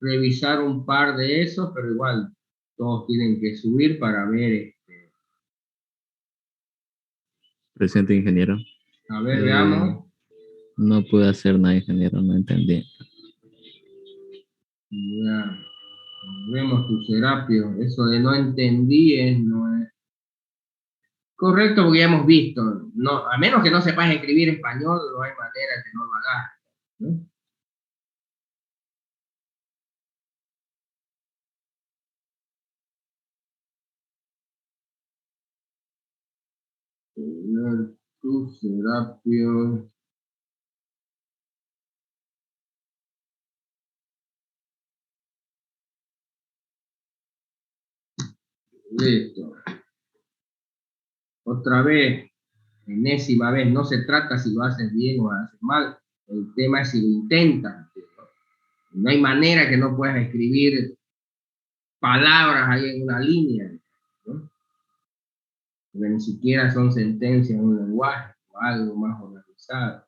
revisar un par de esos, pero igual todos tienen que subir para ver. Presente, ingeniero. A ver, veamos. No pude hacer nada, ingeniero, no entendí. Ya, vemos tu Serapio. Eso de no entendí no es correcto porque ya hemos visto. No, a menos que no sepas escribir español, no hay manera que no lo hagas, ¿no? Tu Serapio. Listo. Otra vez, enésima vez, no se trata si lo haces bien o haces mal, el tema es si lo intentas. No hay manera que no puedas escribir palabras ahí en una línea, ¿no? Porque ni siquiera son sentencias en un lenguaje o algo más organizado.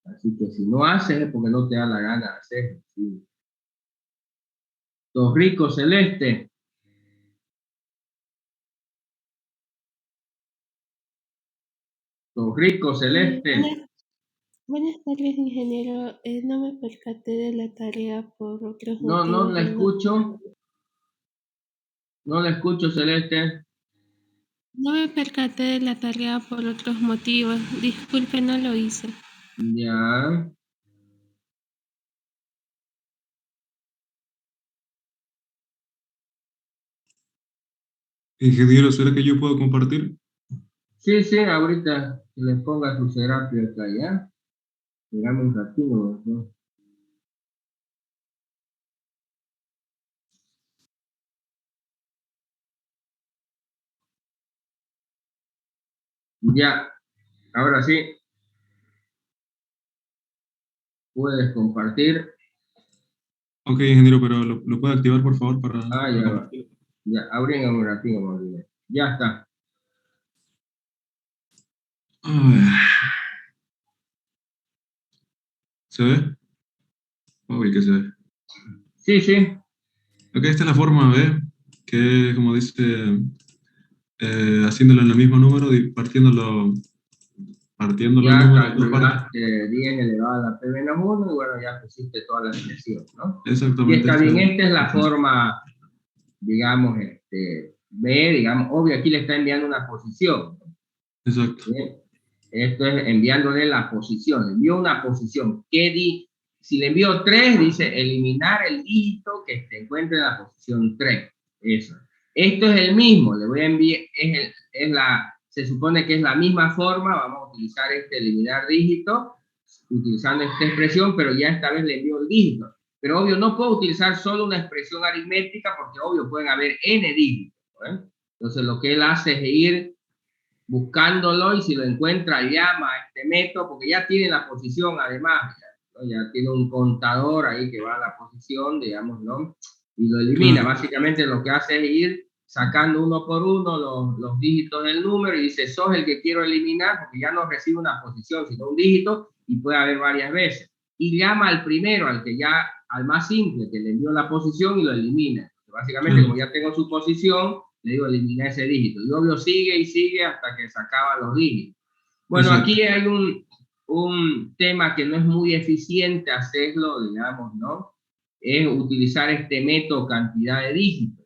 Así que si no haces es porque no te da la gana de hacerlo. ¿Sí? Torrico Celeste. Torrico Celeste. Buenas tardes, ingeniero. No me percaté de la tarea por otros motivos. No la escucho. No la escucho, Celeste. No me percaté de la tarea por otros motivos. Disculpe, no lo hice. Ya. Ingeniero, ¿será que yo puedo compartir? Sí, ahorita que les ponga su Serapio acá, ¿ya? Esperame un ratito, ¿no? Ya, ahora sí. Puedes compartir. Ok, ingeniero, pero ¿lo puede activar, por favor, para Ya va. compartir? Ya, abrí un ratito, María. Ya está. ¿Se ve? Uy, que se ve. Sí. Ok, esta es la forma B, que como dice, haciéndolo en el mismo número y partiéndolo el número en dos partes. 10 elevado a la p menos 1 y bueno, ya pusiste toda la expresión, ¿no? Exactamente. Y está bien, esta es la forma, digamos, B, digamos, obvio, aquí le está enviando una posición. Exacto. ¿Bien? Esto es enviándole la posición, le envió una posición. Si le envió 3, dice eliminar el dígito que se encuentre en la posición 3. Eso. Esto es el mismo, le voy a enviar, se supone que es la misma forma, vamos a utilizar eliminar dígito, utilizando esta expresión, pero ya esta vez le envío el dígito. Pero obvio, no puedo utilizar solo una expresión aritmética porque obvio pueden haber n dígitos, ¿eh? Entonces lo que él hace es ir buscándolo y si lo encuentra llama a este método porque ya tiene la posición además, ¿no? Ya tiene un contador ahí que va a la posición, digamos, ¿no? Y lo elimina. Claro. Básicamente lo que hace es ir sacando uno por uno los dígitos del número y dice, sos el que quiero eliminar porque ya no recibe una posición sino un dígito y puede haber varias veces. Y llama al primero, al más simple, que le envió la posición y lo elimina. Básicamente, como ya tengo su posición, le digo eliminar ese dígito. Y obvio sigue y sigue hasta que se acaban los dígitos. Bueno, exacto. Aquí hay un tema que no es muy eficiente hacerlo, digamos, ¿no? Es utilizar este método cantidad de dígitos.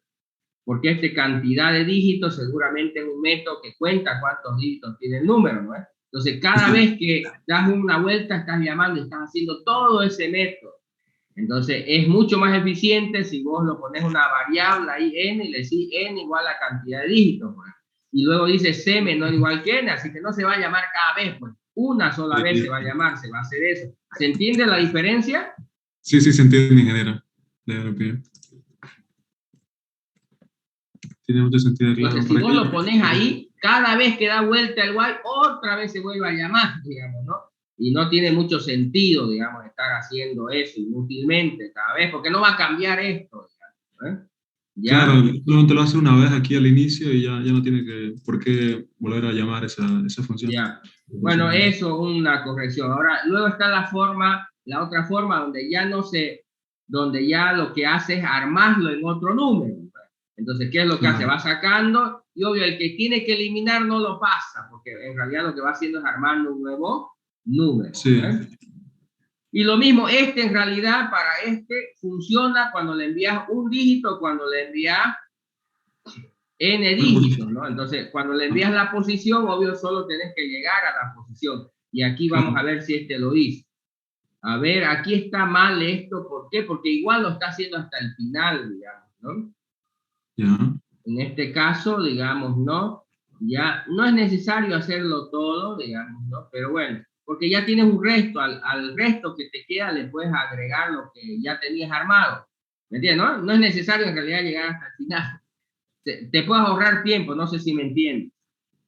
Porque esta cantidad de dígitos seguramente es un método que cuenta cuántos dígitos tiene el número, ¿no? Entonces, cada vez que das una vuelta, estás llamando y estás haciendo todo ese método. Entonces, es mucho más eficiente si vos lo pones una variable ahí, n, y le decís n igual a la cantidad de dígitos, pues. Y luego dice c menor igual que n, así que no se va a llamar cada vez, pues. Una sola vez se va a llamar, se va a hacer eso. ¿Se entiende la diferencia? Sí, se entiende, ingeniero. Tiene mucho sentido, claro. Entonces, si vos lo pones ahí, cada vez que da vuelta el y, otra vez se vuelve a llamar, digamos, ¿no? Y no tiene mucho sentido, digamos, estar haciendo eso inútilmente cada vez, porque no va a cambiar esto, digamos, ¿eh? ¿Ya? Claro, solamente lo hace una vez aquí al inicio y ya no tiene por qué volver a llamar esa función. Ya. Bueno, eso, una corrección. Ahora, luego está la forma la otra forma donde ya no se, donde ya lo que hace es armarlo en otro número. Entonces, ¿qué es lo que hace? Va sacando, y obvio, el que tiene que eliminar no lo pasa, porque en realidad lo que va haciendo es armando un nuevo número. Sí. Y lo mismo, en realidad, para funciona cuando le envías un dígito, cuando le envías n dígitos, ¿no? Entonces, cuando le envías la posición, obvio, solo tenés que llegar a la posición. Y aquí vamos a ver si lo hizo. A ver, aquí está mal esto, ¿por qué? Porque igual lo está haciendo hasta el final, digamos, ¿no? Ya. En este caso, digamos, ¿no? Ya no es necesario hacerlo todo, digamos, ¿no? Pero bueno, porque ya tienes un resto, al resto que te queda le puedes agregar lo que ya tenías armado. ¿Me entiendes? No, no es necesario en realidad llegar hasta el final. Te puedes ahorrar tiempo, no sé si me entiendes.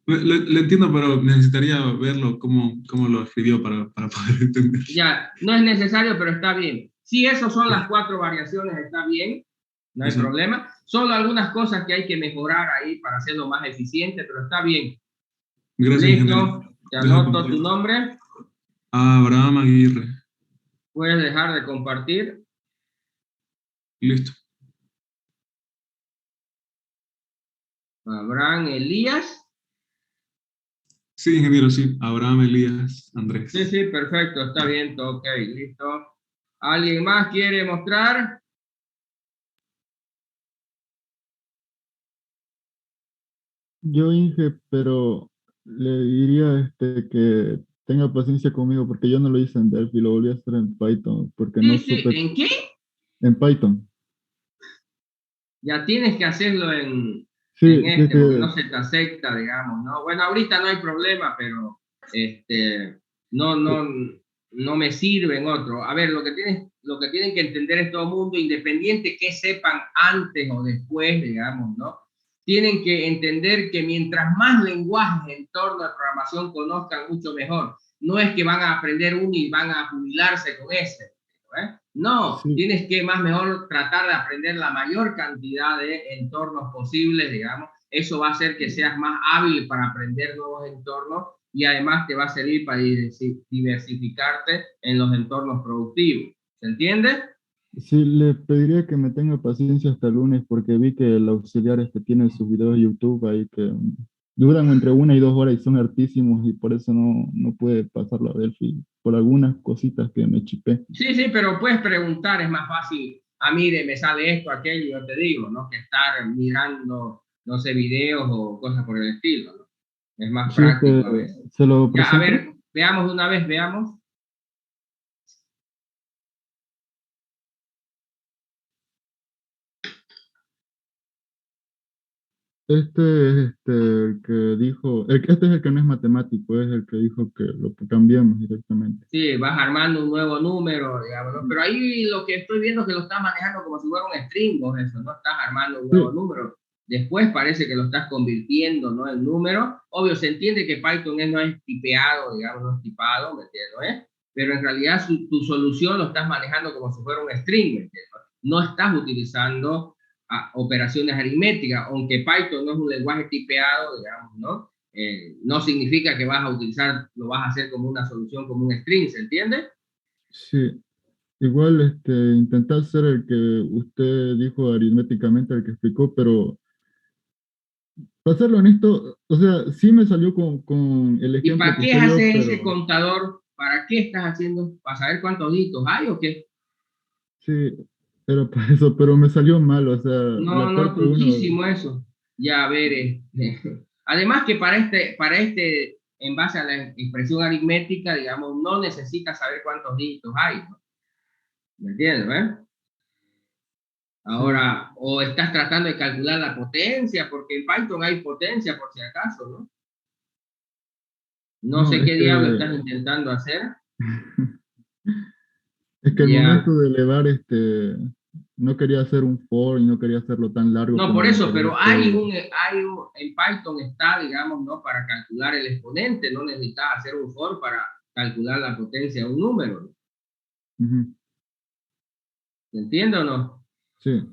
Lo entiendo, pero necesitaría verlo, cómo lo escribió para poder entender. Ya, no es necesario, pero está bien. Si esas son las 4 variaciones, está bien, no hay problema. Solo algunas cosas que hay que mejorar ahí para hacerlo más eficiente, pero está bien. Gracias, Listo, ingeniero. te anoto tu nombre. Abraham Aguirre. Puedes dejar de compartir. Listo. Abraham Elías. Sí, ingeniero, sí. Abraham Elías Andrés. Sí, sí, perfecto, está bien, ok, listo. ¿Alguien más quiere mostrar? Yo, Inge, pero le diría que tenga paciencia conmigo porque yo no lo hice en Delphi, lo volví a hacer en Python porque no Sí, sí, supe ¿en qué? en Python. Ya tienes que hacerlo en Sí, porque no se te acepta, digamos, ¿no? Bueno, ahorita no hay problema, pero no me sirve en otro. A ver, lo que tienen que entender es todo el mundo, independiente que sepan antes o después, digamos, ¿no? Tienen que entender que mientras más lenguajes en torno a programación conozcan, mucho mejor. No es que van a aprender uno y van a jubilarse con ese, ¿eh? No, sí, tienes que más mejor tratar de aprender la mayor cantidad de entornos posibles, digamos. Eso va a hacer que seas más hábil para aprender nuevos entornos y además te va a servir para diversificarte en los entornos productivos. ¿Se entiende? sí, le pediría que me tenga paciencia hasta el lunes porque vi que el auxiliar tiene sus videos de YouTube ahí que duran entre 1 y 2 horas y son hartísimos y por eso no puede pasarlo a Delphi por algunas cositas que me chipé. Sí, sí, pero puedes preguntar, es más fácil. A mí me sale esto, aquello, yo te digo, ¿no? Que estar mirando, no sé, videos o cosas por el estilo, ¿no? Es más Sí, práctico a veces. se lo Ya, a presento. ver, veamos de una vez, veamos. Este es el que dijo, este es el que no es matemático, es el que dijo que lo que cambiemos directamente. Sí, vas armando un nuevo número, digamos, ¿no? Pero ahí lo que estoy viendo es que lo estás manejando como si fuera un string, vos eso, no estás armando un nuevo Sí, número. Después parece que lo estás convirtiendo, ¿no? En número. Obvio, se entiende que Python no es tipeado, digamos, no es tipado, ¿me entiendes? Pero en realidad tu solución lo estás manejando como si fuera un string, ¿me entiendes? No estás utilizando operaciones aritméticas, aunque Python no es un lenguaje tipeado, digamos, ¿no? No significa que vas a utilizar, lo vas a hacer como una solución, como un string, ¿se entiende? sí. Igual intentar ser el que usted dijo aritméticamente, el que explicó, pero para serlo honesto, o sea, sí me salió con el ¿Y ejemplo para que qué usted dio, haces ese pero contador? ¿Para qué estás haciendo? ¿Para saber cuántos dígitos hay o qué? sí, era para eso, pero me salió mal, o sea, No, la no, parte uno, truquísimo eso. Ya, a ver, además que en base a la expresión aritmética, digamos, no necesitas saber cuántos dígitos hay, ¿no? ¿Me entiendes, sí, Ahora, o estás tratando de calcular la potencia, porque en Python hay potencia por si acaso, ¿no? No no, sé qué diablo estás intentando hacer. es que al Ya. momento de elevar, no quería hacer un for y no quería hacerlo tan largo No, como por en eso, anteriores pero códigos. en Python está, digamos, ¿no? Para calcular el exponente, no necesitas hacer un for para calcular la potencia de un número, ¿no? Ujú, ¿Se entiende o no? sí,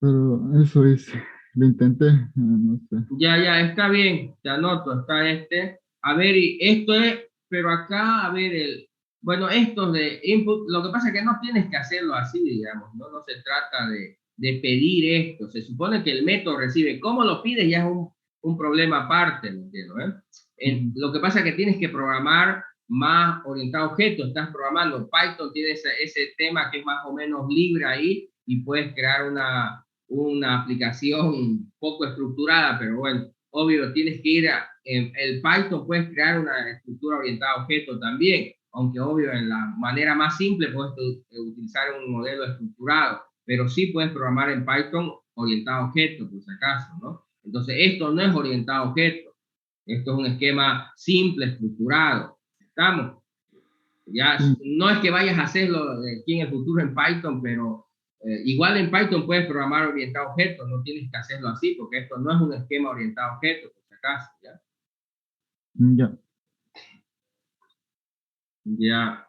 pero eso es, lo intenté, no sé. Ya, está bien, te anoto, está A ver, y esto es pero acá, a ver, bueno, estos de input, lo que pasa es que no tienes que hacerlo así, digamos, ¿no? No se trata de pedir esto. Se supone que el método recibe. ¿Cómo lo pides? Ya es un problema aparte, ¿me entiendo? Lo que pasa es que tienes que programar más orientado a objetos. Estás programando. Python tiene ese tema que es más o menos libre ahí y puedes crear una aplicación poco estructurada, pero bueno, obvio, tienes que ir el Python puedes crear una estructura orientada a objetos también, aunque obvio en la manera más simple puedes utilizar un modelo estructurado, pero sí puedes programar en Python orientado a objetos, por si acaso, ¿no? Entonces, esto no es orientado a objetos, esto es un esquema simple, estructurado. ¿Estamos? Ya, no es que vayas a hacerlo aquí en el futuro en Python, pero igual en Python puedes programar orientado a objetos, no tienes que hacerlo así, porque esto no es un esquema orientado a objetos, por si acaso, ¿ya? Ya. Ya.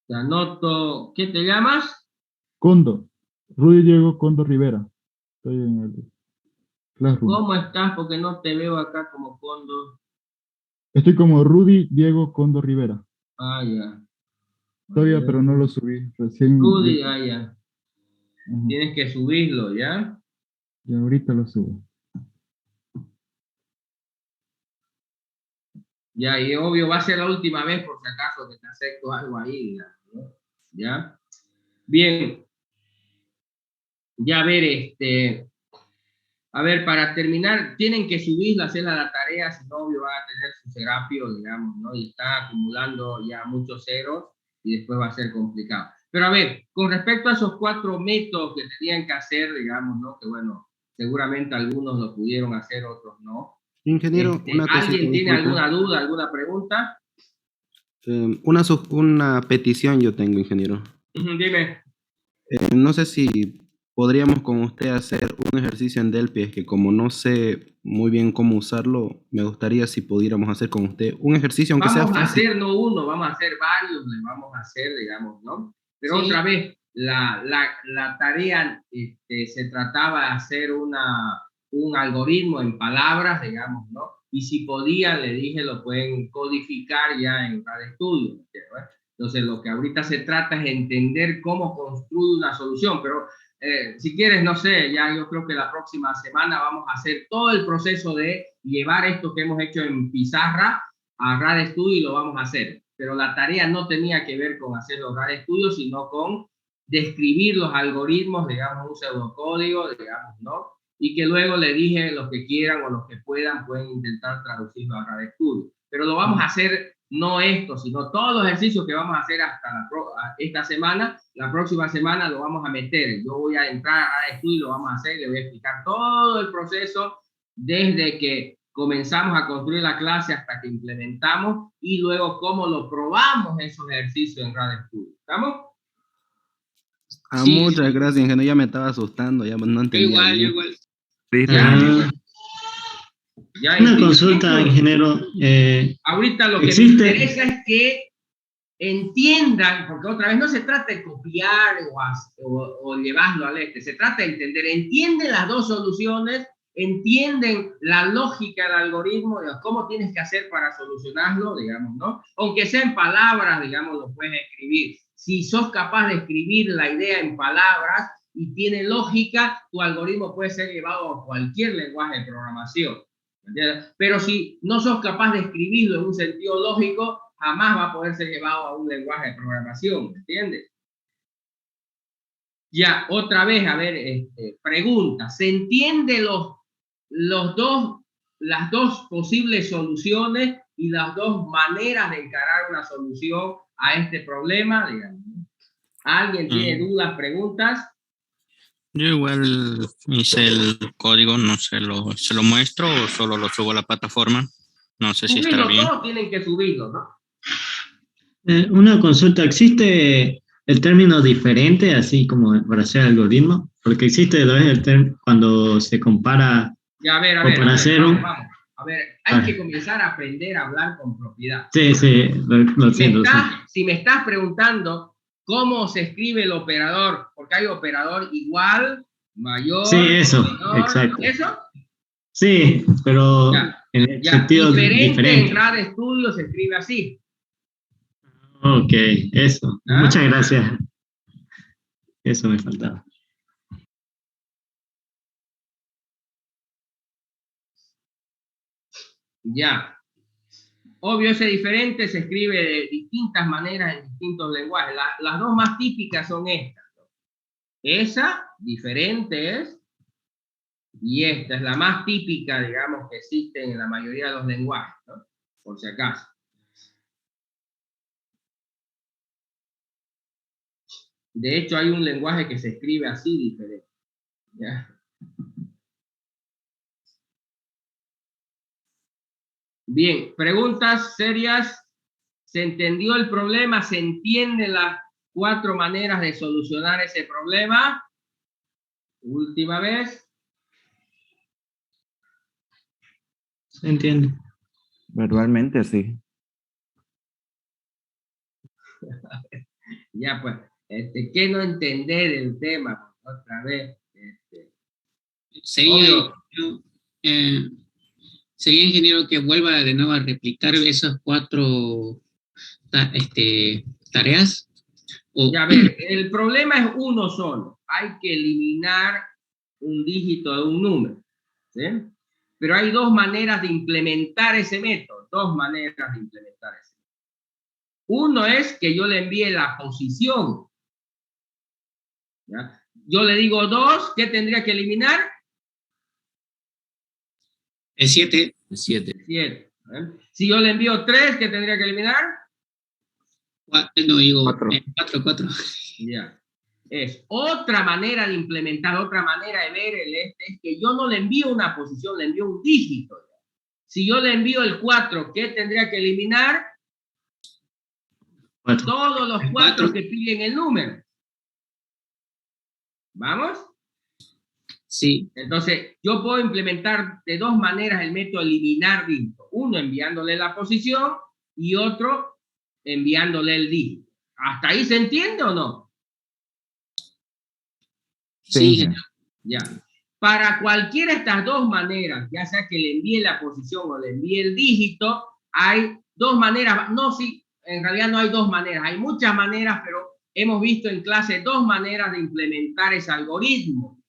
Te anoto. ¿Qué te llamas? Condo. Rudy Diego Condo Rivera. Estoy en el Classroom. ¿Cómo estás? Porque no te veo acá como Condo. Estoy como Rudy Diego Condo Rivera. Ah, ya. Todavía, pero no lo subí. Recién. Rudy, ah, ya. Ajá. Tienes que subirlo, ¿ya? Y ahorita lo subo. Ya, y obvio va a ser la última vez por si acaso que te acepto algo ahí, digamos, ¿no? ¿Ya? Bien. Ya, a ver, para terminar, tienen que subirla, hacer la tarea, si no, obvio, van a tener su serapio, digamos, ¿no? Y están acumulando ya muchos ceros y después va a ser complicado. Pero a ver, con respecto a esos 4 métodos que tenían que hacer, digamos, ¿no? Que bueno, seguramente algunos lo pudieron hacer, otros no. Ingeniero, una cosita, ¿Alguien tiene disculpe. alguna duda, alguna pregunta? Una petición yo tengo, ingeniero. Dime. No sé si podríamos con usted hacer un ejercicio en Delphi, es que como no sé muy bien cómo usarlo, me gustaría si pudiéramos hacer con usted un ejercicio, aunque sea Vamos a fácil. hacer no uno, vamos a hacer varios, le vamos a hacer, digamos, ¿no? Pero Sí. otra vez, la tarea se trataba de hacer un algoritmo en palabras, digamos, ¿no? Y si podían, le dije, lo pueden codificar ya en RadStudio, ¿no? Entonces, lo que ahorita se trata es entender cómo construye una solución, pero si quieres, no sé, ya yo creo que la próxima semana vamos a hacer todo el proceso de llevar esto que hemos hecho en pizarra a RadStudio y lo vamos a hacer. Pero la tarea no tenía que ver con hacer los RadStudio, sino con describir los algoritmos, digamos, un pseudocódigo, digamos, ¿no? Y que luego le dije los que quieran o los que puedan intentar traducirlo a RadStudio. Pero lo vamos a hacer no esto, sino todos los ejercicios que vamos a hacer hasta esta semana. La próxima semana lo vamos a meter. Yo voy a entrar a RadStudio y lo vamos a hacer. Le voy a explicar todo el proceso desde que comenzamos a construir la clase hasta que implementamos y luego cómo lo probamos esos ejercicios en RadStudio. ¿Estamos? Sí. Muchas gracias, ingeniero. Ya me estaba asustando, ya no entendía. Igual. Ya Una consulta, ingeniero. Ahorita lo que me interesa es que entiendan, porque otra vez no se trata de copiar o llevarlo al se trata de entender, entienden las dos soluciones, entienden la lógica del algoritmo, cómo tienes que hacer para solucionarlo, digamos, ¿no? Aunque sea en palabras, digamos, lo puedes escribir. Si sos capaz de escribir la idea en palabras y tiene lógica, tu algoritmo puede ser llevado a cualquier lenguaje de programación. ¿Entiendes? Pero si no sos capaz de escribirlo en un sentido lógico, jamás va a poder ser llevado a un lenguaje de programación, ¿entiendes? Ya, otra vez, a ver, pregunta, ¿se entiende las dos posibles soluciones y las dos maneras de encarar una solución a este problema? Digamos. ¿Alguien tiene dudas, preguntas? Yo igual hice el código, no sé, ¿se lo muestro o solo lo subo a la plataforma? No sé si estará bien. Todos tienen que subirlo, ¿no? Una consulta, ¿existe el término diferente, así como para hacer algoritmo? Porque existe cuando se compara. Ya, a ver, vamos. A ver, hay que comenzar a aprender a hablar con propiedad. Sí, lo siento. Si me estás preguntando cómo se escribe el operador, porque hay operador igual, mayor, sí, eso, menor, exacto. ¿eso? Sí, pero Ya, en el ya. sentido Diferente en diferente. RAD Studio se escribe así. Ok, eso. ¿Ah? Muchas gracias. Eso me faltaba. Ya. Obvio, ese diferente se escribe de distintas maneras en distintos lenguajes. Las dos más típicas son estas, ¿no? Esa, diferente es, y esta es la más típica, digamos, que existe en la mayoría de los lenguajes, ¿no? Por si acaso. De hecho, hay un lenguaje que se escribe así diferente. ¿Ya? Bien, preguntas serias. ¿Se entendió el problema? ¿Se entienden las 4 maneras de solucionar ese problema? Última vez. ¿Se entiende? Verbalmente, sí. Ya pues, ¿qué no entender el tema? Otra vez. Sería, Obvio. eh, sería, ingeniero, que vuelva de nuevo a replicar esas 4 tareas. Ya ver, el problema es uno solo. Hay que eliminar un dígito de un número, ¿sí? Pero hay 2 maneras de implementar ese método. 2 maneras de implementar ese método. Uno es que yo le envíe la posición. ¿Ya? Yo le digo 2, ¿qué tendría que eliminar? El 7. El 7. 7. Si yo le envío 3, ¿qué tendría que eliminar? No, digo 4. Ya. Es otra manera de implementar, otra manera de ver el es que yo no le envío una posición, le envío un dígito. Si yo le envío el 4, ¿qué tendría que eliminar? 4. Todos los 4 que piden el número. ¿Vamos? Sí. Entonces, yo puedo implementar de 2 maneras el método eliminar dígito. Uno enviándole la posición y otro enviándole el dígito. ¿Hasta ahí se entiende o no? Sí. Ya. Para cualquiera de estas 2 maneras, ya sea que le envíe la posición o le envíe el dígito, hay 2 maneras. No, sí, en realidad no hay 2 maneras. Hay muchas maneras, pero hemos visto en clase 2 maneras de implementar ese algoritmo.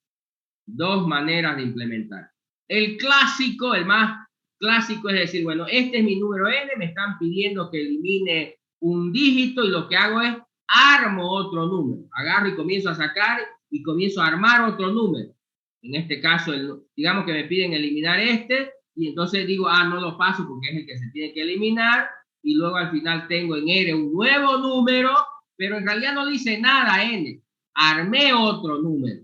2 maneras de implementar. El clásico, el más clásico es decir, bueno, este es mi número n, me están pidiendo que elimine un dígito y lo que hago es armo otro número. Agarro y comienzo a sacar y comienzo a armar otro número. En este caso, digamos que me piden eliminar este y entonces digo, no lo paso porque es el que se tiene que eliminar y luego al final tengo en R un nuevo número, pero en realidad no dice nada n. Armé otro número,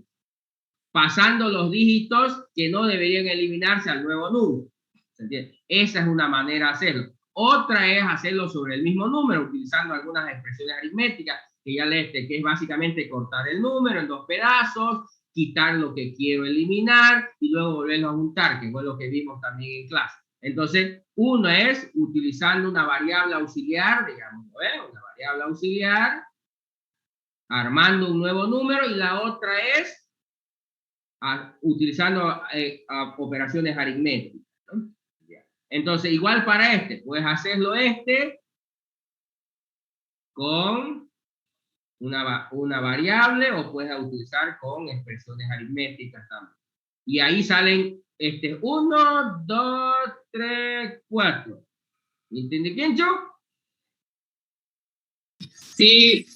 pasando los dígitos que no deberían eliminarse al nuevo número. ¿Se entiende? Esa es una manera de hacerlo. Otra es hacerlo sobre el mismo número, utilizando algunas expresiones aritméticas, que ya que es básicamente cortar el número en 2 pedazos, quitar lo que quiero eliminar y luego volverlo a juntar, que fue lo que vimos también en clase. Entonces, uno es utilizando una variable auxiliar, digamos, una variable auxiliar, armando un nuevo número, y la otra es utilizando operaciones aritméticas, ¿no? Entonces, igual para puedes hacerlo con una variable o puedes utilizar con expresiones aritméticas también. Y ahí salen 1, 2, 3, 4. ¿Entiende, Kencho? Sí.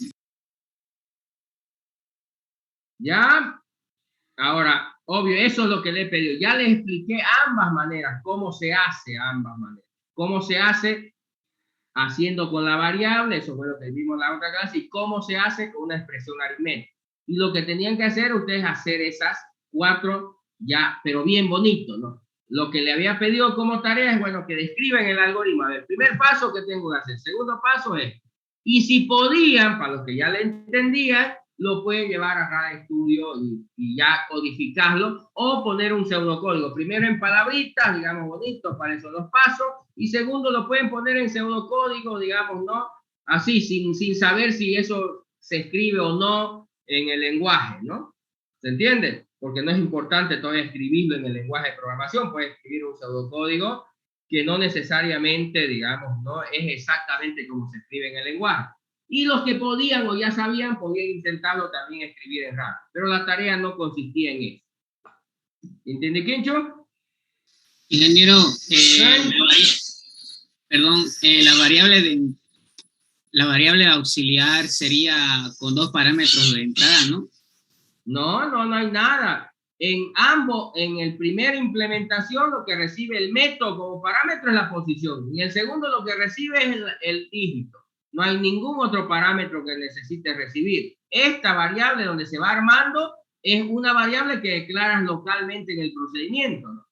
¿Ya? Ahora, obvio, eso es lo que le he pedido. Ya les expliqué ambas maneras, cómo se hace ambas maneras. Cómo se hace haciendo con la variable, eso fue lo que vimos en la otra clase, y cómo se hace con una expresión aritmética. Y lo que tenían que hacer ustedes, hacer esas 4 ya, pero bien bonito, ¿no? Lo que le había pedido como tarea es, bueno, que describan el algoritmo. A ver, el primer paso que tengo que hacer, el segundo paso es, y si podían, para los que ya le entendían, lo pueden llevar a RAD Studio y ya codificarlo o poner un pseudocódigo. Primero en palabritas, digamos, bonitos para esos 2 pasos, y segundo lo pueden poner en pseudocódigo, digamos, ¿no? Así, sin saber si eso se escribe o no en el lenguaje, ¿no? ¿Se entiende? porque no es importante todavía escribirlo en el lenguaje de programación, puedes escribir un pseudocódigo que no necesariamente, digamos, no es exactamente como se escribe en el lenguaje. Y los que podían o ya sabían, podían intentarlo también escribir en RAM, pero la tarea no consistía en eso. ¿Entiende, Quincho? Ingeniero, la variable auxiliar sería con 2 parámetros de entrada, ¿no? No hay nada. En ambos, en el primer implementación, lo que recibe el método como parámetro es la posición. Y el segundo, lo que recibe es el dígito. No hay ningún otro parámetro que necesite recibir. Esta variable donde se va armando es una variable que declaras localmente en el procedimiento, ¿no?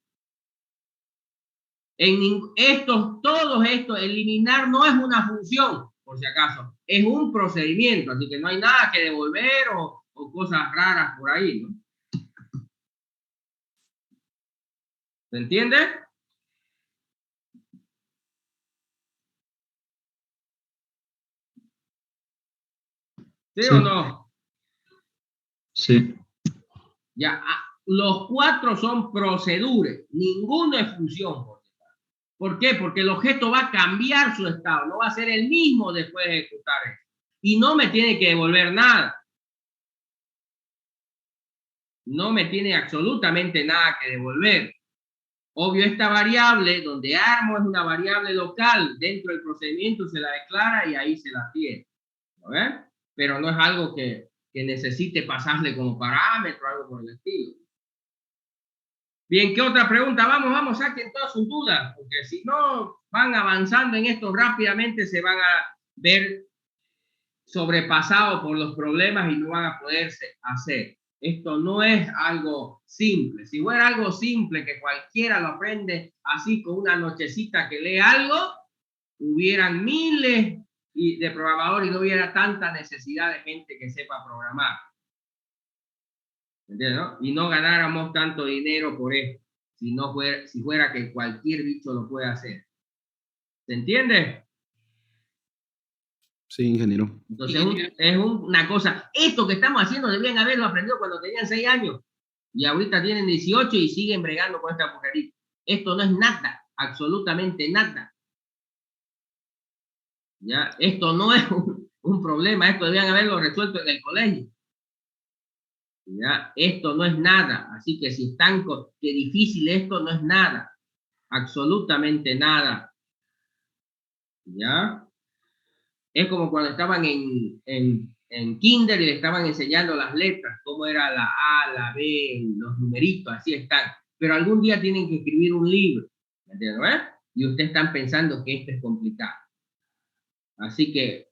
Todos estos, eliminar no es una función, por si acaso, es un procedimiento, así que no hay nada que devolver o cosas raras por ahí, ¿no? ¿Se entiende? ¿Sí o no? Sí. Ya, los 4 son proceduras, ninguno es función. ¿Por qué? Porque el objeto va a cambiar su estado, no va a ser el mismo después de ejecutar eso. Y no me tiene que devolver nada. No me tiene absolutamente nada que devolver. Obvio, esta variable, donde armo, es una variable local. Dentro del procedimiento se la declara y ahí se la tiene. ¿Ves? Pero no es algo que necesite pasarle como parámetro, algo por el estilo. Bien, ¿qué otra pregunta? Vamos, saquen todas sus dudas, porque si no van avanzando en esto rápidamente, se van a ver sobrepasados por los problemas y no van a poderse hacer. Esto no es algo simple. Si fuera algo simple que cualquiera lo aprende así con una nochecita que lee algo, hubieran miles de programadores y no hubiera tanta necesidad de gente que sepa programar. ¿Entiendes, no? Y no ganáramos tanto dinero por esto, si fuera que cualquier bicho lo puede hacer. ¿Se entiende? Sí, ingeniero. Entonces es una cosa, esto que estamos haciendo debían haberlo aprendido cuando tenían 6 años y ahorita tienen 18 y siguen bregando con esta mujerita. Esto no es nada, absolutamente nada. ¿Ya? Esto no es un problema, esto debían haberlo resuelto en el colegio. ¿Ya? Esto no es nada, así que si están que difícil esto no es nada, absolutamente nada. ¿Ya? Es como cuando estaban en kinder y le estaban enseñando las letras, cómo era la A, la B, los numeritos, así están. Pero algún día tienen que escribir un libro, ¿me entiendes? Y ustedes están pensando que esto es complicado. Así que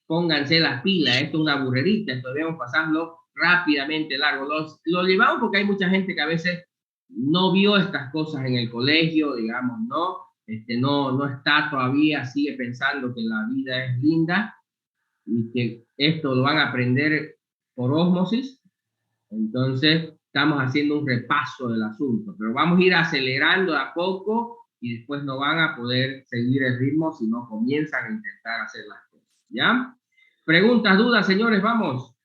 pónganse las pilas, esto es una burrerita, esto debemos pasarlo rápidamente largo. Lo llevamos porque hay mucha gente que a veces no vio estas cosas en el colegio, digamos, ¿no? No está todavía, sigue pensando que la vida es linda y que esto lo van a aprender por ósmosis. Entonces, estamos haciendo un repaso del asunto, pero vamos a ir acelerando a poco y después no van a poder seguir el ritmo si no comienzan a intentar hacer las cosas, ¿ya? Preguntas, dudas, señores, vamos.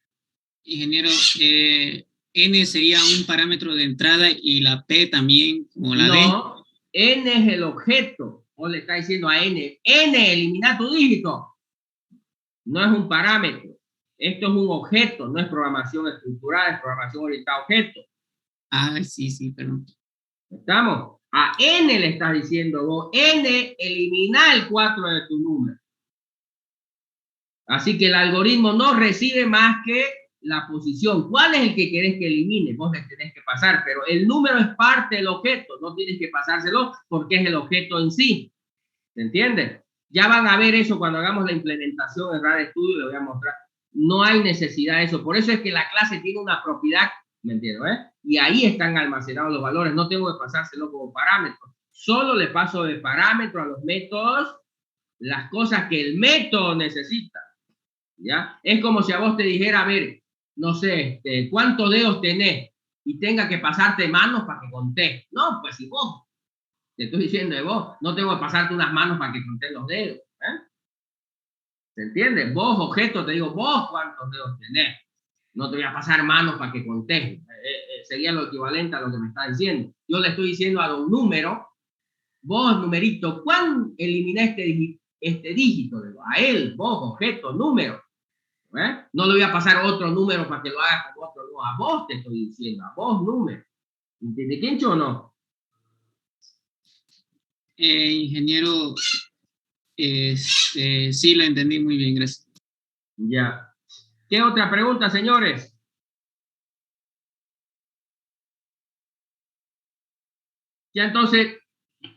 Ingeniero, N sería un parámetro de entrada y la P también, como la D. No, N es el objeto. O le está diciendo a N, elimina tu dígito. No es un parámetro. Esto es un objeto, no es programación estructurada, es programación orientada a objetos. Ah, sí, perdón. ¿Estamos? A N le estás diciendo vos, N, elimina el 4 de tu número. Así que el algoritmo no recibe más que la posición. ¿Cuál es el que querés que elimine? Vos le tenés que pasar, pero el número es parte del objeto, no tienes que pasárselo porque es el objeto en sí. ¿Se entiende? Ya van a ver eso cuando hagamos la implementación en RADStudio, le voy a mostrar. No hay necesidad de eso. Por eso es que la clase tiene una propiedad, ¿me entiendes? Y ahí están almacenados los valores. No tengo que pasárselo como parámetro. Solo le paso de parámetro a los métodos las cosas que el método necesita. ¿Ya? Es como si a vos te dijera, a ver, no sé, ¿cuántos dedos tenés? Y tenga que pasarte manos para que contés. No, pues si vos, te estoy diciendo de vos, no tengo que pasarte unas manos para que contés los dedos. ¿Se entiende? Vos, objeto, te digo, vos cuántos dedos tenés. No te voy a pasar manos para que contejes. Sería lo equivalente a lo que me está diciendo. Yo le estoy diciendo a los números, vos, numerito, ¿cuándo elimina este dígito? A él, vos, objeto, número. No le voy a pasar otro número para que lo haga con otro. No, a vos te estoy diciendo, a vos, número. ¿Entiende, Kencho, o no? Ingeniero, sí, lo entendí muy bien, gracias. Ya. ¿Qué otra pregunta, señores? Ya entonces,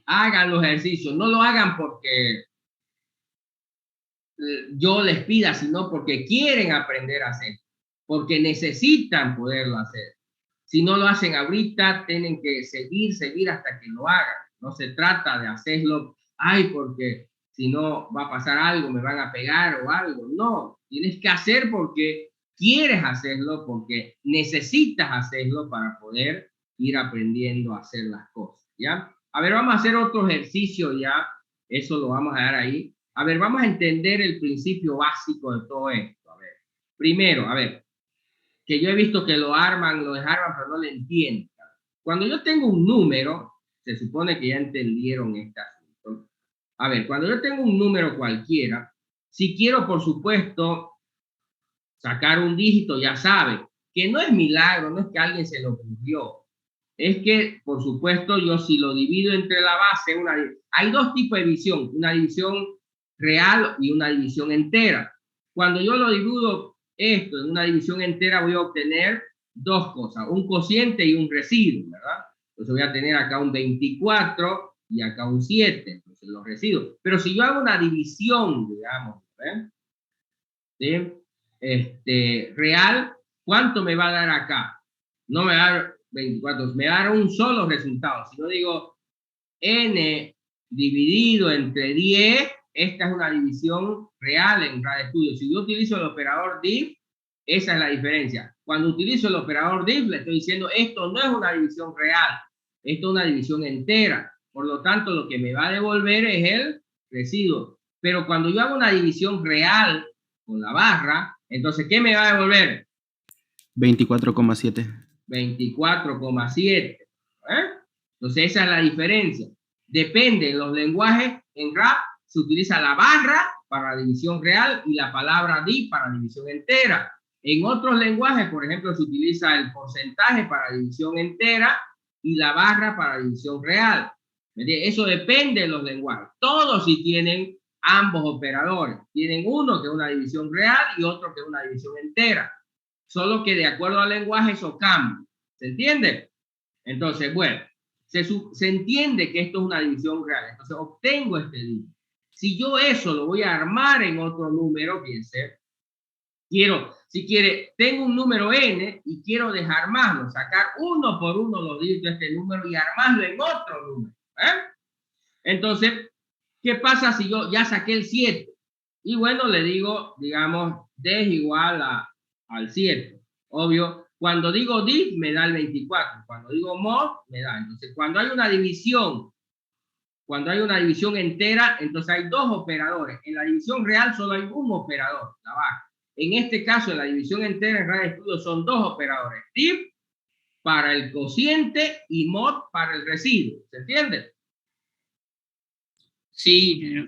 hagan los ejercicios. No lo hagan porque yo les pida, sino porque quieren aprender a hacer. Porque necesitan poderlo hacer. Si no lo hacen ahorita, tienen que seguir hasta que lo hagan. No se trata de hacerlo, ay, porque si no va a pasar algo, me van a pegar o algo. No, tienes que hacer porque quieres hacerlo, porque necesitas hacerlo para poder ir aprendiendo a hacer las cosas, ¿ya? A ver, vamos a hacer otro ejercicio ya, eso lo vamos a dar ahí. A ver, vamos a entender el principio básico de todo esto. A ver, primero, a ver, que yo he visto que lo desarman, pero no lo entienden. Cuando yo tengo un número, se supone que ya entendieron este asunto. A ver, cuando yo tengo un número cualquiera, si quiero, por supuesto, sacar un dígito, ya sabe, que no es milagro, no es que a alguien se lo ocurrió. Es que, por supuesto, yo si lo divido entre la base, hay dos tipos de división, una división real y una división entera. Cuando yo lo divido esto en una división entera, voy a obtener dos cosas, un cociente y un residuo, ¿verdad? Entonces voy a tener acá un 24 y acá un 7, entonces los residuos. Pero si yo hago una división, digamos, ¿sí? Real, ¿cuánto me va a dar acá? No me va a dar 24, me va a dar un solo resultado. Si yo digo n dividido entre 10, esta es una división real en RadEstudio. Si yo utilizo el operador div, esa es la diferencia. Cuando utilizo el operador div, le estoy diciendo, esto no es una división real, esto es una división entera. Por lo tanto, lo que me va a devolver es el residuo. Pero cuando yo hago una división real con la barra, entonces, ¿qué me va a devolver? 24,7. 24,7. Entonces, esa es la diferencia. Depende, en los lenguajes, en RAP se utiliza la barra para división real y la palabra div para división entera. En otros lenguajes, por ejemplo, se utiliza el porcentaje para división entera y la barra para división real. Eso depende de los lenguajes. Todos sí tienen ambos operadores. Tienen uno que es una división real y otro que es una división entera. Solo que de acuerdo al lenguaje eso cambia. ¿Se entiende? Entonces, bueno, se entiende que esto es una división real. Entonces, obtengo este dígito. Si yo eso lo voy a armar en otro número, piense, si quiere, tengo un número n y quiero desarmarlo, sacar uno por uno los dígitos de este número y armarlo en otro número. Entonces, ¿qué pasa si yo ya saqué el 7? Y bueno, le digo, digamos, d es igual al 7. Obvio, cuando digo div me da el 24. Cuando digo mod me da. Entonces, cuando hay una división entera, entonces hay dos operadores. En la división real solo hay un operador, la barra. En este caso, en la división entera en RadEstudio son dos operadores. Div para el cociente y mod para el residuo. ¿Se entiende? Sí.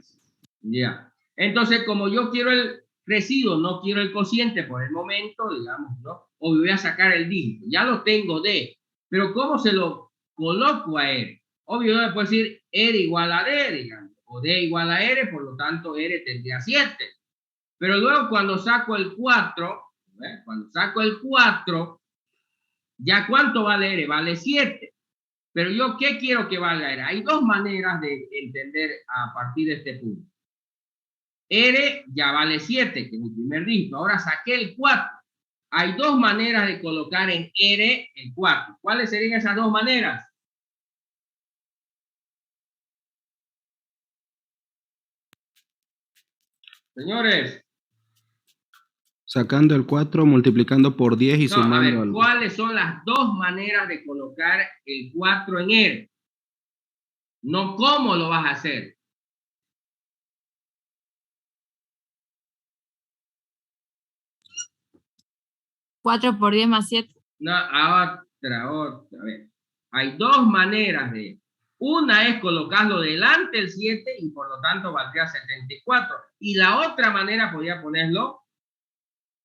Ya. Entonces, como yo quiero el residuo, no quiero el cociente por el momento, digamos, ¿no? O voy a sacar el dígito. Ya lo tengo D. Pero ¿cómo se lo coloco a R? Obvio, yo le puedo decir R igual a D, digamos, o D igual a R, por lo tanto R tendría 7. Pero luego cuando saco el 4, ¿ya cuánto vale R? Vale 7. Pero yo, ¿qué quiero que valga R? Hay dos maneras de entender a partir de este punto. R ya vale 7, que es mi primer dígito. Ahora saqué el 4. Hay dos maneras de colocar en R el 4. ¿Cuáles serían esas dos maneras? Señores. Sacando el 4, multiplicando por 10 y sumando. A ver, ¿cuáles son las dos maneras de colocar el 4 en R? No cómo lo vas a hacer. 4 por 10 más 7. No, otra. A ver. Hay dos maneras de... Una es colocarlo delante del 7 y por lo tanto valdría 74. Y la otra manera podría ponerlo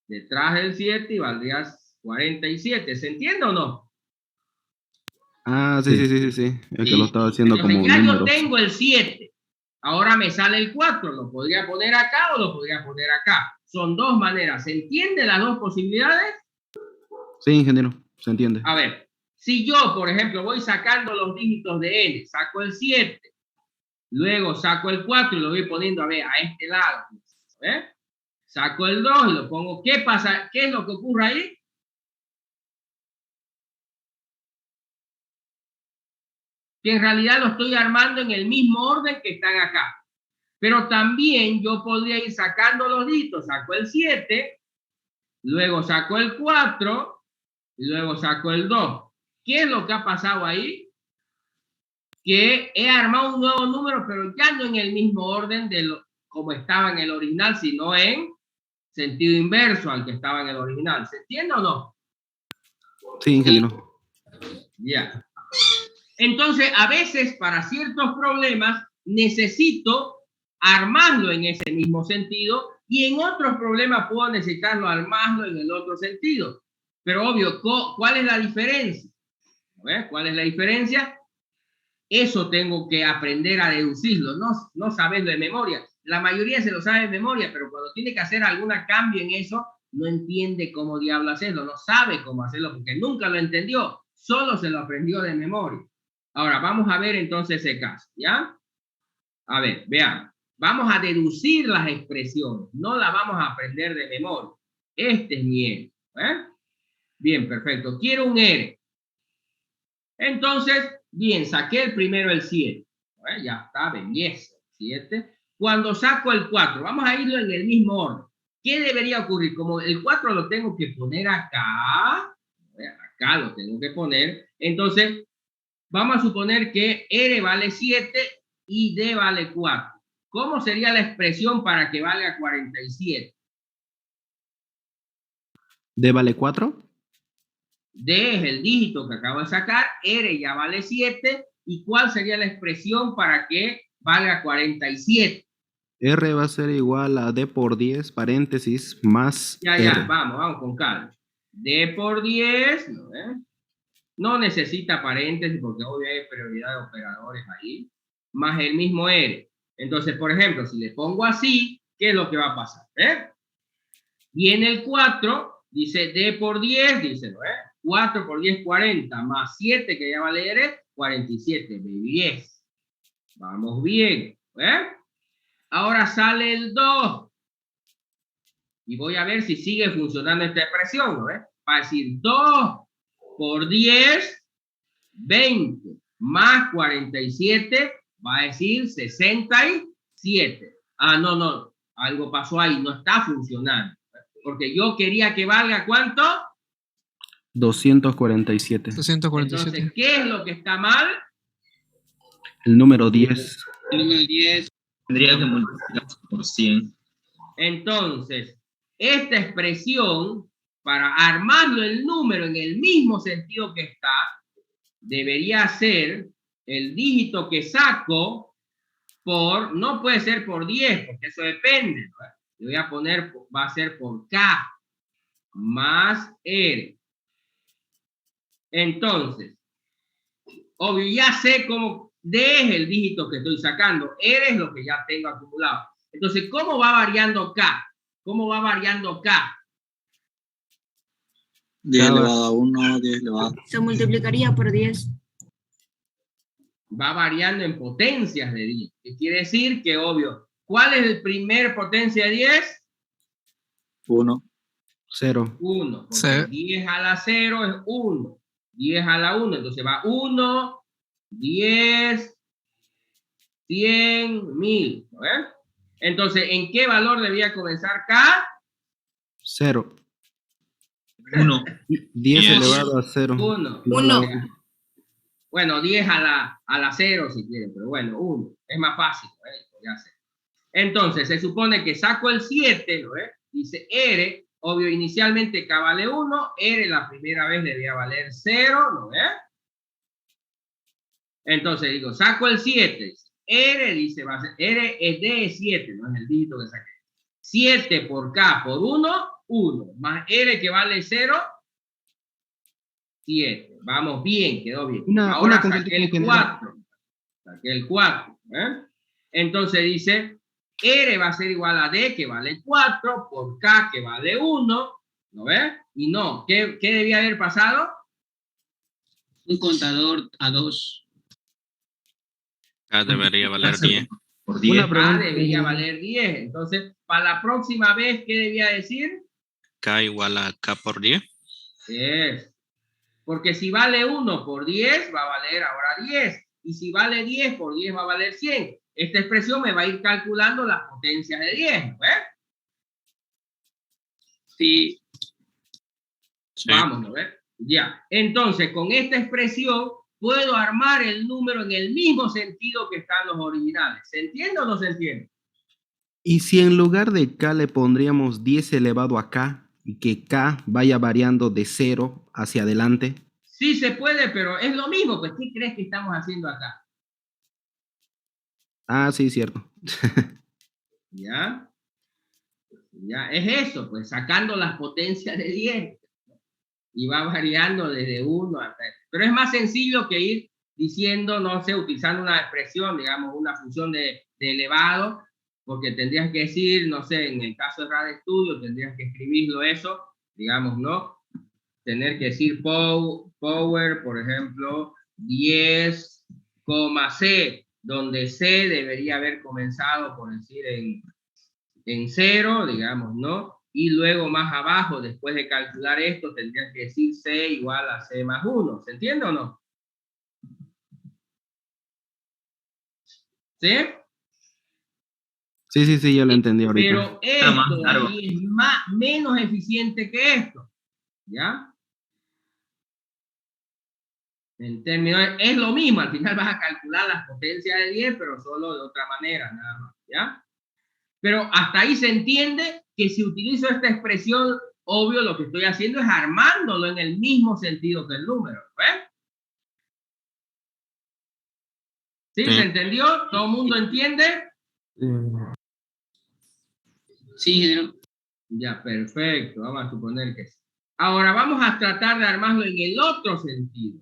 detrás del 7 y valdría 47. ¿Se entiende o no? Ah, sí. El que lo estaba haciendo Entonces, como ya números. yo tengo el 7. Ahora me sale el 4. ¿Lo podría poner acá o lo podría poner acá? Son dos maneras. ¿Se entienden las dos posibilidades? Sí, ingeniero, se entiende. A ver, si yo, por ejemplo, voy sacando los dígitos de n, saco el 7, luego saco el 4 y lo voy poniendo, a ver, a este lado. ¿Eh? Saco el 2 y lo pongo. ¿Qué pasa? ¿Qué es lo que ocurre ahí? Que en realidad lo estoy armando en el mismo orden que están acá. Pero también yo podría ir sacando los dígitos. Saco el 7, luego saco el 4 y luego saco el 2. ¿Qué es lo que ha pasado ahí? Que he armado un nuevo número, pero ya no en el mismo orden como estaba en el original, sino en sentido inverso al que estaba en el original. ¿Se entiende o no? Sí, ingeniero. Ya. Entonces, a veces, para ciertos problemas, necesito armarlo en ese mismo sentido y en otros problemas puedo necesitarlo armarlo en el otro sentido. Pero obvio, ¿cuál es la diferencia? ¿Ves? ¿Cuál es la diferencia? Eso tengo que aprender a deducirlo, no saberlo de memoria. La mayoría se lo sabe de memoria, pero cuando tiene que hacer algún cambio en eso, no entiende cómo diablo hacerlo, no sabe cómo hacerlo porque nunca lo entendió, solo se lo aprendió de memoria. Ahora, vamos a ver entonces ese caso, ¿ya? A ver, vean, vamos a deducir las expresiones, no las vamos a aprender de memoria. Este es mi R, ¿eh? Bien, perfecto. Quiero un R. Entonces, bien, saqué el primero el 7. Ya está, belleza, 7. Cuando saco el 4, vamos a irlo en el mismo orden. ¿Qué debería ocurrir? Como el 4 lo tengo que poner acá, acá lo tengo que poner, entonces vamos a suponer que R vale 7 y D vale 4. ¿Cómo sería la expresión para que valga 47? ¿D vale 4? D es el dígito que acabo de sacar, R ya vale 7, ¿y cuál sería la expresión para que valga 47? R va a ser igual a D por 10, paréntesis, más Ya, R. vamos con calma. D por 10, no necesita paréntesis porque obvio hay prioridad de operadores ahí, más el mismo R. Entonces, por ejemplo, si le pongo así, ¿qué es lo que va a pasar? Viene el 4, dice D por 10, dice, 4 por 10, 40, más 7 que ya va a leer, 47, 10. Vamos bien, Ahora sale el 2. Y voy a ver si sigue funcionando esta expresión, Va a decir 2 por 10, 20, más 47, va a decir 67. Ah, no, algo pasó ahí, no está funcionando. Porque yo quería que valga, ¿cuánto? 247. 247. Entonces, ¿qué es lo que está mal? El número 10. El número 10 tendría que multiplicarse por 100. Entonces, esta expresión, para armarlo el número en el mismo sentido que está, debería ser el dígito que saco por, no puede ser por 10, porque eso depende, Le voy a poner, va a ser por K más R. Entonces, obvio, ya sé cómo D es el dígito que estoy sacando, R es lo que ya tengo acumulado. Entonces, ¿cómo va variando K? ¿Cómo va variando K? 10 elevado a 1, 10 elevado a... Se multiplicaría por 10. Va variando en potencias de 10. ¿Qué quiere decir? Que obvio, ¿cuál es el primer potencia de 10? 1. 0. 1. 10 a la 0 es 1. 10 a la 1, entonces va 1, 10, 100, 1000. Entonces, ¿en qué valor debía comenzar K? 0. 1. 10 elevado a 0. 1. Bueno, 10 a la 0 si quieren, pero bueno, 1. Es más fácil, ya sé. Entonces, se supone que saco el 7, dice R, obvio, inicialmente K vale 1, R la primera vez debía valer 0, ¿no ves? Entonces digo, saco el 7, R dice, va a ser, R es D es 7, no es el dígito que saqué. 7 por K por 1, 1, más R que vale 0, 7. Vamos bien, quedó bien. Ahora saqué el 4. Saqué el 4. Entonces dice, R va a ser igual a D, que vale 4, por K, que vale 1. ¿No ves? Y no, ¿qué debía haber pasado? Un contador a 2. K debería valer 10. Por 10. K debería valer 10. Entonces, para la próxima vez, ¿qué debía decir? K igual a K por 10. Es. Porque si vale 1 por 10, va a valer ahora 10. Y si vale 10 por 10, va a valer 100. Esta expresión me va a ir calculando las potencias de 10. ¿No ves? Sí. Vamos, ¿no ves? Ya. Entonces, con esta expresión, puedo armar el número en el mismo sentido que están los originales. ¿Se entiende o no se entiende? Y si en lugar de K le pondríamos 10 elevado a K y que K vaya variando de 0 hacia adelante. Sí se puede, pero es lo mismo. Pues, ¿qué crees que estamos haciendo acá? Ah, sí, cierto. ¿Ya? Ya, es eso, pues sacando las potencias de 10. Y va variando desde 1 hasta... Pero es más sencillo que ir diciendo, no sé, utilizando una expresión, digamos, una función de elevado, porque tendrías que decir, no sé, en el caso de RADestudio, tendrías que escribirlo eso, digamos, ¿no? Tener que decir power, por ejemplo, 10, C, donde C debería haber comenzado, por decir, en 0, digamos, ¿no? Y luego más abajo, después de calcular esto, tendrías que decir C igual a C más 1. ¿Se entiende o no? ¿Sí? Sí, ya lo entendí ahorita. Pero esto de ahí es menos eficiente que esto. ¿Ya? En términos, es lo mismo, al final vas a calcular las potencias de 10, pero solo de otra manera, nada más. ¿Ya? Pero hasta ahí se entiende que si utilizo esta expresión, obvio, lo que estoy haciendo es armándolo en el mismo sentido que el número. ¿Ves? ¿Sí? ¿Se entendió? ¿Todo el mundo entiende? Sí, ingeniero. Ya, perfecto. Vamos a suponer que sí. Ahora vamos a tratar de armarlo en el otro sentido.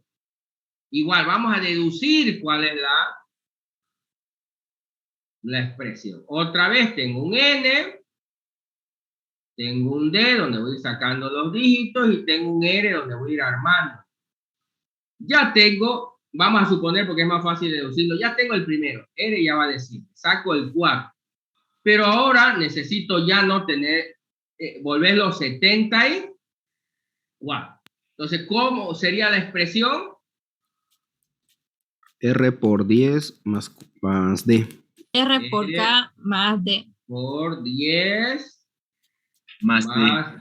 Igual, vamos a deducir cuál es la expresión. Otra vez tengo un N, tengo un D donde voy sacando los dígitos y tengo un R donde voy a ir armando. Ya tengo, vamos a suponer porque es más fácil deducirlo, ya tengo el primero, R ya va a decir, saco el 4. Pero ahora necesito ya no tener, volver los 74. Entonces, ¿cómo sería la expresión? R por 10 más D. R por K más D. Por 10 más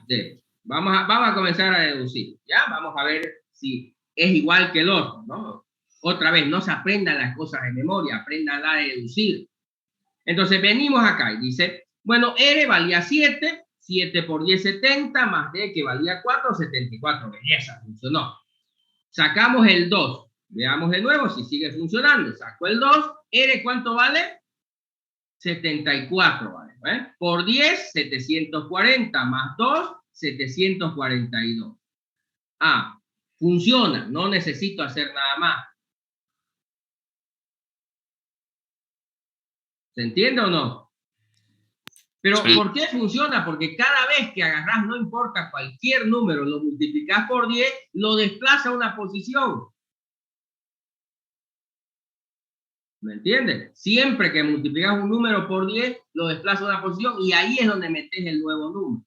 D. Vamos a comenzar a deducir. ¿Ya? Vamos a ver si es igual que el otro, ¿no? Otra vez, no se aprendan las cosas de memoria, aprendan a deducir. Entonces, venimos acá y dice, bueno, R valía 7, 7 por 10, 70, más D que valía 4, 74. Belleza, funcionó. Sacamos el 2. Veamos de nuevo si sigue funcionando. Saco el 2. R, ¿cuánto vale? 74 vale. Por 10, 740 más 2, 742. Ah, funciona. No necesito hacer nada más. ¿Se entiende o no? Pero Sí. ¿por qué funciona? Porque cada vez que agarrás, no importa cualquier número, lo multiplicás por 10, lo desplaza a una posición. ¿Me entiendes? Siempre que multiplicas un número por 10, lo desplaza a una posición y ahí es donde metes el nuevo número.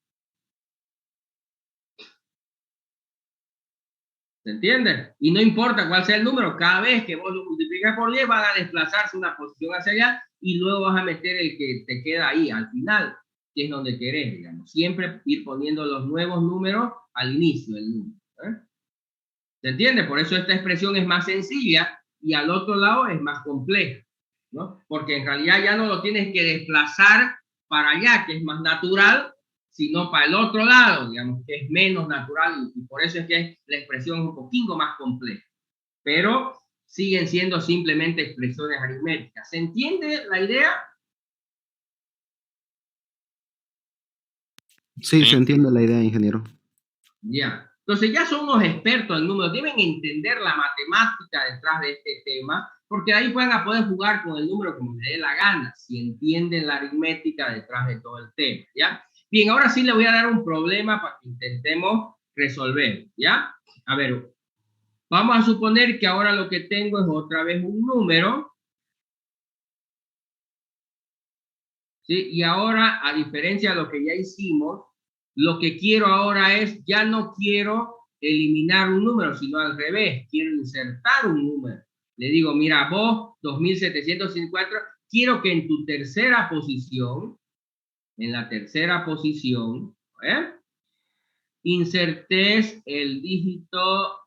¿Se entiende? Y no importa cuál sea el número, cada vez que vos lo multiplicas por 10 van a desplazarse una posición hacia allá y luego vas a meter el que te queda ahí al final, que es donde querés, digamos. Siempre ir poniendo los nuevos números al inicio del número. ¿Se entiende? Por eso esta expresión es más sencilla y al otro lado es más compleja, ¿no? Porque en realidad ya no lo tienes que desplazar para allá, que es más natural, sino para el otro lado, digamos, que es menos natural, y por eso es que la expresión es un poquito más compleja. Pero siguen siendo simplemente expresiones aritméticas. ¿Se entiende la idea? Sí, se entiende la idea, ingeniero. Ya. Entonces ya son unos expertos en números, deben entender la matemática detrás de este tema, porque ahí van a poder jugar con el número como les dé la gana, si entienden la aritmética detrás de todo el tema, ¿ya? Bien, ahora sí le voy a dar un problema para que intentemos resolver, ¿ya? A ver, vamos a suponer que ahora lo que tengo es otra vez un número, ¿sí? Y ahora, a diferencia de lo que ya hicimos, lo que quiero ahora es, ya no quiero eliminar un número, sino al revés, quiero insertar un número. Le digo, mira, vos, 2754, quiero que en tu tercera posición, en la tercera posición, insertes el dígito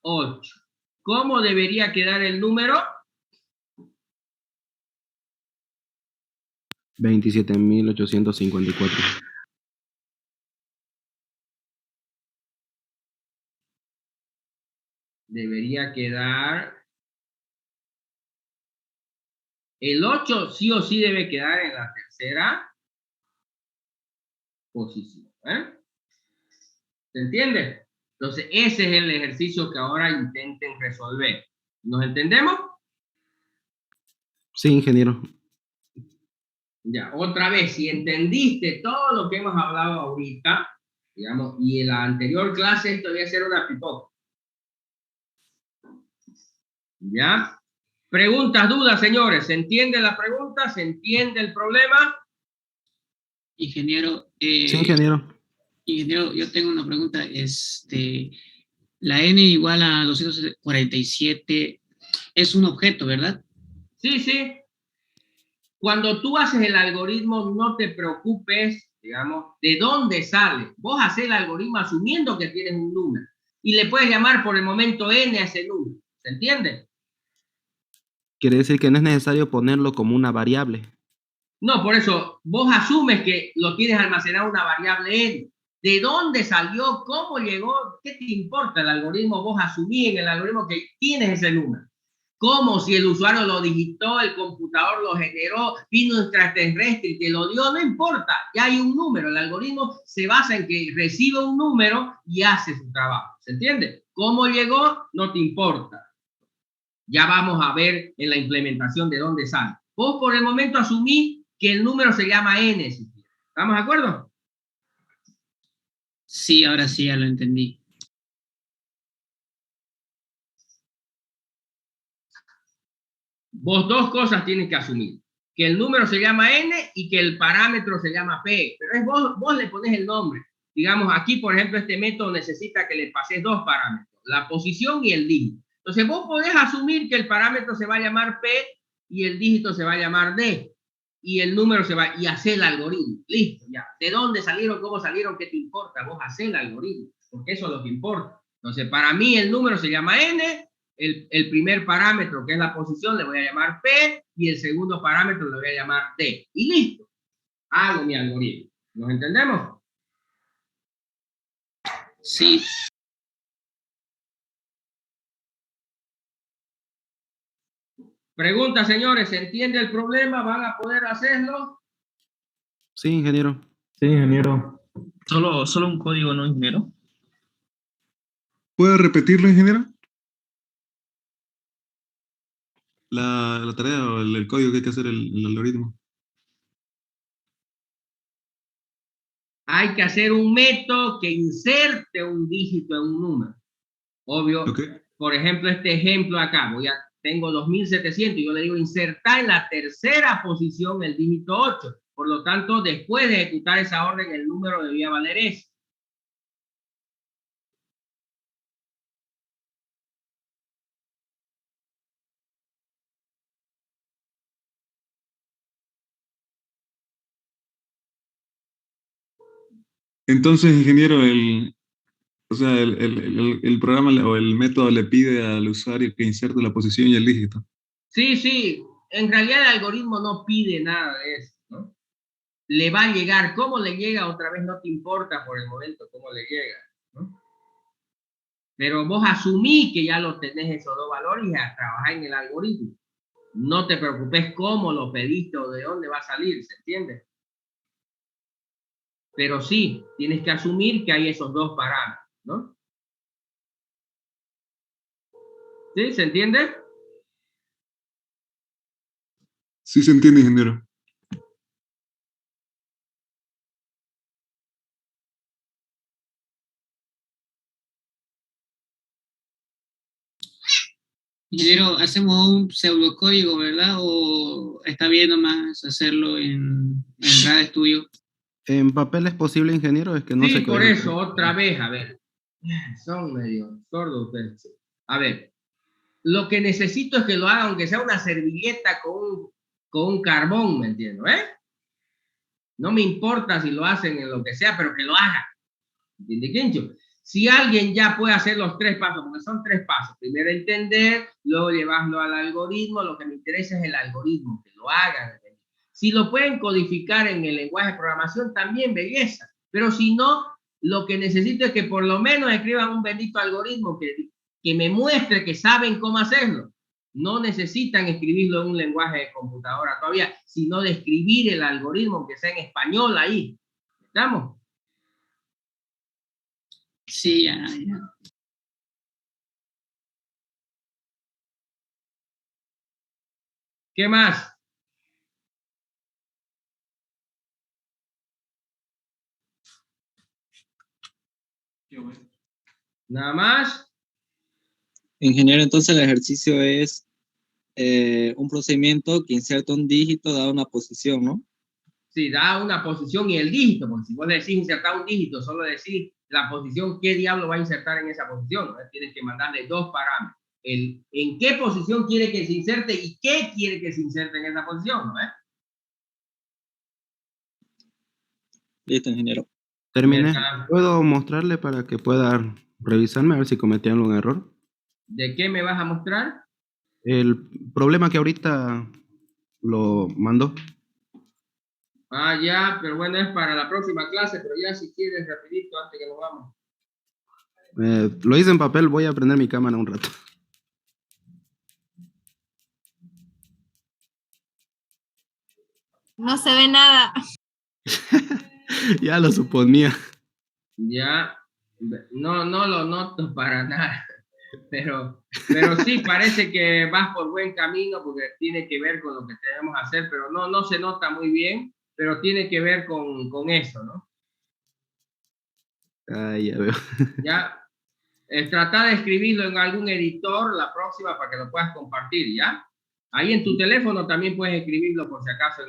8. ¿Cómo debería quedar el número? 27.854. Debería quedar... El 8 sí o sí debe quedar en la tercera posición. ¿Se entiende? Entonces, ese es el ejercicio que ahora intenten resolver. ¿Nos entendemos? Sí, ingeniero. Ya, otra vez, si entendiste todo lo que hemos hablado ahorita, digamos, y en la anterior clase, esto debe ser una pipoca. ¿Ya? Preguntas, dudas, señores. ¿Se entiende la pregunta? ¿Se entiende el problema? Ingeniero. Sí, ingeniero. Ingeniero, yo tengo una pregunta. La n igual a 247 es un objeto, ¿verdad? Sí, sí. Cuando tú haces el algoritmo, no te preocupes, digamos, de dónde sale. Vos haces el algoritmo asumiendo que tienes un número. Y le puedes llamar por el momento n a ese número. ¿Se entiende? Quiere decir que no es necesario ponerlo como una variable. No, por eso, vos asumes que lo tienes almacenado una variable n. ¿De dónde salió? ¿Cómo llegó? ¿Qué te importa el algoritmo? Vos asumís en el algoritmo que tienes ese número. ¿Cómo? Si el usuario lo digitó, el computador lo generó, vino un extraterrestre y te lo dio, no importa, ya hay un número. El algoritmo se basa en que recibe un número y hace su trabajo. ¿Se entiende? ¿Cómo llegó? No te importa. Ya vamos a ver en la implementación de dónde sale. Vos por el momento asumís que el número se llama n. ¿Estamos de acuerdo? Sí, ahora sí ya lo entendí. Vos dos cosas tienes que asumir. Que el número se llama n y que el parámetro se llama p. Pero es vos le pones el nombre. Digamos, aquí, por ejemplo, este método necesita que le pases dos parámetros. La posición y el dígito. Entonces, vos podés asumir que el parámetro se va a llamar p y el dígito se va a llamar d. Y el número se va... Y hacer el algoritmo. Listo, ya. ¿De dónde salieron? ¿Cómo salieron? ¿Qué te importa? Vos hacer el algoritmo. Porque eso es lo que importa. Entonces, para mí el número se llama n. El primer parámetro, que es la posición, le voy a llamar P, y el segundo parámetro le voy a llamar D. Y listo. Hago mi algoritmo. ¿Nos entendemos? Sí. Pregunta, señores, ¿se entiende el problema? ¿Van a poder hacerlo? Sí, ingeniero. Sí, ingeniero. Solo un código, ¿no, ingeniero? ¿Puede repetirlo, ingeniero? La tarea o el código que hay que hacer el algoritmo. Hay que hacer un método que inserte un dígito en un número. Obvio. Okay. Por ejemplo, este ejemplo acá. Tengo 2700 y yo le digo insertar en la tercera posición el dígito 8. Por lo tanto, después de ejecutar esa orden, el número debía valer eso. Entonces, ingeniero, el programa o el método le pide al usuario que inserte la posición y el dígito. Sí, sí. En realidad el algoritmo no pide nada de eso, ¿no? le va a llegar. ¿Cómo le llega? Otra vez no te importa por el momento cómo le llega, ¿no? Pero vos asumí que ya lo tenés esos dos valores y a trabajar en el algoritmo. No te preocupes cómo lo pediste o de dónde va a salir, ¿se entiende? Pero sí, tienes que asumir que hay esos dos parámetros, ¿no? ¿Sí? ¿Se entiende? Sí se entiende, ingeniero. Ingeniero, hacemos un pseudocódigo, ¿verdad? ¿O está bien nomás hacerlo en RAD Studio? ¿En papel es posible, ingeniero? Es que no Sí, sé. por eso, otra vez, a ver. Son medio sordos ustedes. A ver, lo que necesito es que lo haga, aunque sea una servilleta con un carbón, ¿me entiendo? No me importa si lo hacen en lo que sea, pero que lo hagan. ¿Entiende, Quincho? Si alguien ya puede hacer los 3 pasos, porque son 3 pasos. Primero entender, luego llevarlo al algoritmo. Lo que me interesa es el algoritmo, que lo hagan. Si lo pueden codificar en el lenguaje de programación, también belleza. Pero si no, lo que necesito es que por lo menos escriban un bendito algoritmo que me muestre que saben cómo hacerlo. No necesitan escribirlo en un lenguaje de computadora todavía, sino de escribir el algoritmo, aunque sea en español ahí. ¿Estamos? Sí, ya. ¿Qué más? Nada más. Ingeniero, entonces el ejercicio es un procedimiento que inserta un dígito dado una posición, ¿no? Sí, da una posición y el dígito, porque si vos decís insertar un dígito, solo decís la posición, ¿qué diablo va a insertar en esa posición? ¿No? Tienes que mandarle 2 parámetros. En qué posición quiere que se inserte y qué quiere que se inserte en esa posición, ¿no? Listo, ingeniero. Terminé. ¿Puedo mostrarle para que pueda revisarme a ver si cometí algún error? ¿De qué me vas a mostrar? El problema que ahorita lo mandó. Ah, ya, pero bueno, es para la próxima clase, pero ya si quieres rapidito antes que nos vamos. Lo hice en papel, voy a prender mi cámara un rato. No se ve nada. Ya lo suponía. Ya, no lo noto para nada, pero sí parece que vas por buen camino porque tiene que ver con lo que debemos hacer, pero no se nota muy bien, pero tiene que ver con eso, ¿no? Ya veo. Ya, trata de escribirlo en algún editor la próxima para que lo puedas compartir, ¿ya? Ahí en tu teléfono también puedes escribirlo por si acaso.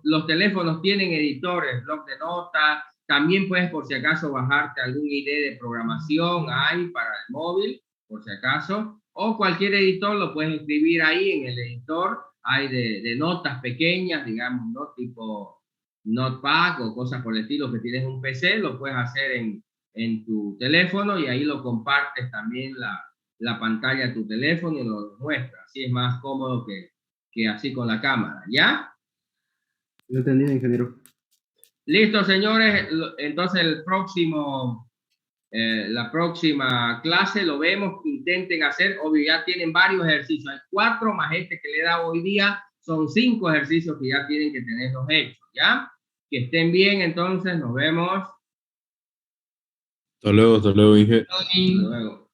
Los teléfonos tienen editores, blog de notas. También puedes por si acaso bajarte algún IDE de programación ahí para el móvil, por si acaso. O cualquier editor lo puedes escribir ahí en el editor. Hay de notas pequeñas, digamos, ¿no? Tipo Notepad o cosas por el estilo que tienes un PC, lo puedes hacer en tu teléfono y ahí lo compartes también la pantalla de tu teléfono y lo muestras. Así es más cómodo que así con la cámara, ¿ya? Lo entendí, ingeniero. Listo, señores. Entonces la próxima clase lo vemos. Intenten hacer, obvio, ya tienen varios ejercicios. Hay 4 más este que le he dado hoy día. Son 5 ejercicios que ya tienen que tenerlos hechos, ¿ya? Que estén bien, entonces, nos vemos. Hasta luego, Inge. Hasta luego.